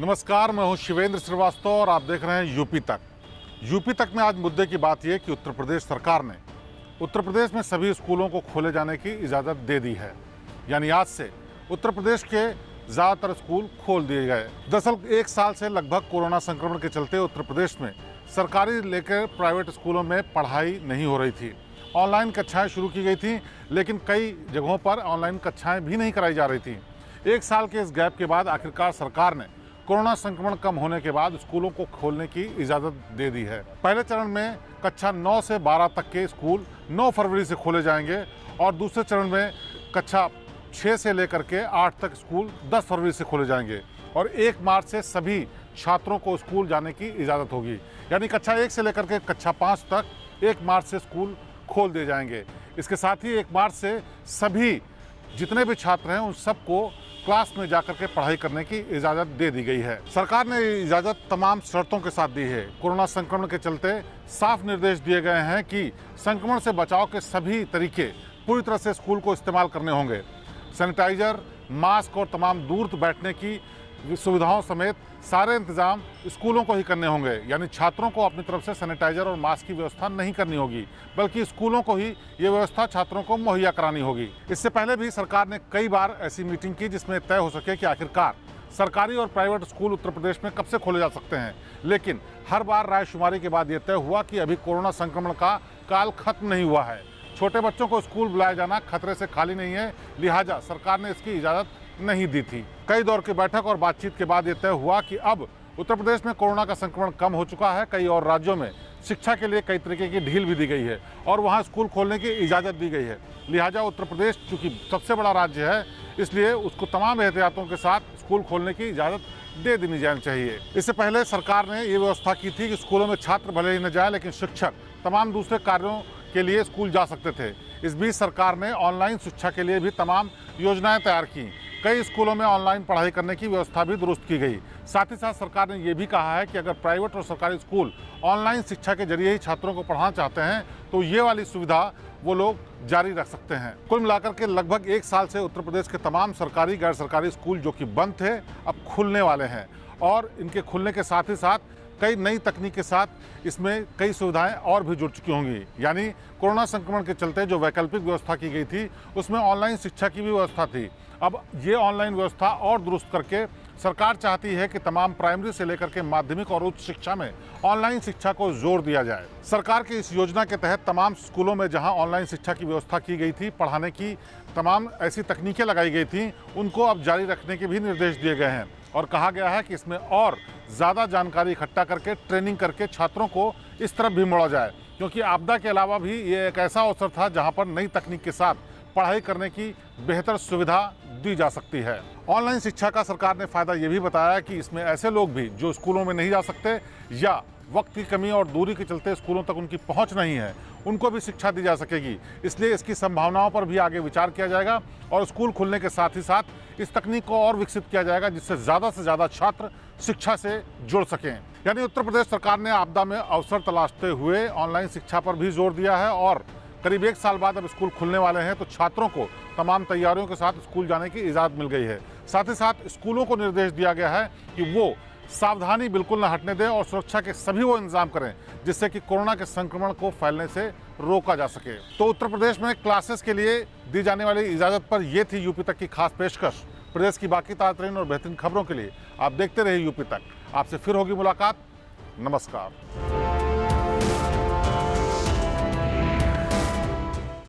नमस्कार, मैं हूं शिवेंद्र श्रीवास्तव और आप देख रहे हैं यूपी तक। यूपी तक में आज मुद्दे की बात यह कि उत्तर प्रदेश सरकार ने उत्तर प्रदेश में सभी स्कूलों को खोले जाने की इजाज़त दे दी है। यानी आज से उत्तर प्रदेश के ज़्यादातर स्कूल खोल दिए गए। दरअसल एक साल से लगभग कोरोना संक्रमण के चलते उत्तर प्रदेश में सरकारी लेकर प्राइवेट स्कूलों में पढ़ाई नहीं हो रही थी। ऑनलाइन कक्षाएँ शुरू की गई थी, लेकिन कई जगहों पर ऑनलाइन कक्षाएँ भी नहीं कराई जा रही थी। एक साल के इस गैप के बाद आखिरकार सरकार ने कोरोना संक्रमण कम होने के बाद स्कूलों को खोलने की इजाज़त दे दी है। पहले चरण में कक्षा 9 से 12 तक के स्कूल 9 फरवरी से खोले जाएंगे और दूसरे चरण में कक्षा 6 से लेकर के 8 तक स्कूल 10 फरवरी से खोले जाएंगे और 1 मार्च से सभी छात्रों को स्कूल जाने की इजाज़त होगी। यानी कक्षा 1 से लेकर के कक्षा 5 तक 1 मार्च से स्कूल खोल दिए जाएंगे। इसके साथ ही 1 मार्च से सभी जितने भी छात्र हैं उन सबको क्लास में जाकर के पढ़ाई करने की इजाज़त दे दी गई है। सरकार ने इजाज़त तमाम शर्तों के साथ दी है। कोरोना संक्रमण के चलते साफ निर्देश दिए गए हैं कि संक्रमण से बचाव के सभी तरीके पूरी तरह से स्कूल को इस्तेमाल करने होंगे। सैनिटाइजर, मास्क और तमाम दूर बैठने की सुविधाओं समेत सारे इंतजाम स्कूलों को ही करने होंगे। यानी छात्रों को अपनी तरफ से सैनिटाइजर और मास्क की व्यवस्था नहीं करनी होगी, बल्कि स्कूलों को ही ये व्यवस्था छात्रों को मुहैया करानी होगी। इससे पहले भी सरकार ने कई बार ऐसी मीटिंग की जिसमें तय हो सके कि आखिरकार सरकारी और प्राइवेट स्कूल उत्तर प्रदेश में कब से खोले जा सकते हैं, लेकिन हर बार रायशुमारी के बाद ये तय हुआ कि अभी कोरोना संक्रमण का काल खत्म नहीं हुआ है। छोटे बच्चों को स्कूल बुलाया जाना खतरे से खाली नहीं है, लिहाजा सरकार ने इसकी इजाज़त नहीं दी थी। कई दौर की बैठक और बातचीत के बाद यह तय हुआ कि अब उत्तर प्रदेश में कोरोना का संक्रमण कम हो चुका है। कई और राज्यों में शिक्षा के लिए कई तरीके की ढील भी दी गई है और वहां स्कूल खोलने की इजाज़त दी गई है। लिहाजा उत्तर प्रदेश चूंकि सबसे बड़ा राज्य है, इसलिए उसको तमाम एहतियातों के साथ स्कूल खोलने की इजाज़त दे देनी जानी चाहिए। इससे पहले सरकार ने ये व्यवस्था की थी कि स्कूलों में छात्र भले ही न जाए, लेकिन शिक्षक तमाम दूसरे कार्यों के लिए स्कूल जा सकते थे। इस बीच सरकार ने ऑनलाइन शिक्षा के लिए भी तमाम योजनाएं तैयार की। कई स्कूलों में ऑनलाइन पढ़ाई करने की व्यवस्था भी दुरुस्त की गई। साथ ही साथ सरकार ने यह भी कहा है कि अगर प्राइवेट और सरकारी स्कूल ऑनलाइन शिक्षा के जरिए ही छात्रों को पढ़ाना चाहते हैं तो ये वाली सुविधा वो लोग जारी रख सकते हैं। कुल मिलाकर के लगभग 1 साल से उत्तर प्रदेश के तमाम सरकारी गैर सरकारी स्कूल जो कि बंद थे अब खुलने वाले हैं और इनके खुलने के साथ ही साथ कई नई तकनीक के साथ इसमें कई सुविधाएं और भी जुड़ चुकी होंगी। यानी कोरोना संक्रमण के चलते जो वैकल्पिक व्यवस्था की गई थी उसमें ऑनलाइन शिक्षा की भी व्यवस्था थी। अब ये ऑनलाइन व्यवस्था और दुरुस्त करके सरकार चाहती है कि तमाम प्राइमरी से लेकर के माध्यमिक और उच्च शिक्षा में ऑनलाइन शिक्षा को जोर दिया जाए। सरकार की इस योजना के तहत तमाम स्कूलों में जहां ऑनलाइन शिक्षा की व्यवस्था की गई थी, पढ़ाने की तमाम ऐसी तकनीकें लगाई गई थी, उनको अब जारी रखने के भी निर्देश दिए गए हैं और कहा गया है कि इसमें और ज़्यादा जानकारी इकट्ठा करके ट्रेनिंग करके छात्रों को इस तरफ भी मोड़ा जाए, क्योंकि आपदा के अलावा भी ये एक ऐसा अवसर था जहां पर नई तकनीक के साथ पढ़ाई करने की बेहतर सुविधा दी जा सकती है। ऑनलाइन शिक्षा का सरकार ने फ़ायदा ये भी बताया कि इसमें ऐसे लोग भी जो स्कूलों में नहीं जा सकते या वक्त की कमी और दूरी के चलते स्कूलों तक उनकी पहुंच नहीं है, उनको भी शिक्षा दी जा सकेगी। इसलिए इसकी संभावनाओं पर भी आगे विचार किया जाएगा और स्कूल खुलने के साथ ही साथ इस तकनीक को और विकसित किया जाएगा जिससे ज़्यादा से ज़्यादा छात्र शिक्षा से जुड़ सकें। यानी उत्तर प्रदेश सरकार ने आपदा में अवसर तलाशते हुए ऑनलाइन शिक्षा पर भी जोर दिया है और करीब 1 साल बाद अब स्कूल खुलने वाले हैं तो छात्रों को तमाम तैयारियों के साथ स्कूल जाने की इजाज़त मिल गई है। साथ ही साथ स्कूलों को निर्देश दिया गया है कि वो सावधानी बिल्कुल न हटने दें और सुरक्षा के सभी वो इंतजाम करें जिससे कि कोरोना के संक्रमण को फैलने से रोका जा सके। तो उत्तर प्रदेश में क्लासेस के लिए दी जाने वाली इजाज़त पर यह थी यूपी तक की खास पेशकश। प्रदेश की बाकी ताज़ा और बेहतरीन खबरों के लिए आप देखते रहिए यूपी तक। आपसे फिर होगी मुलाकात। नमस्कार।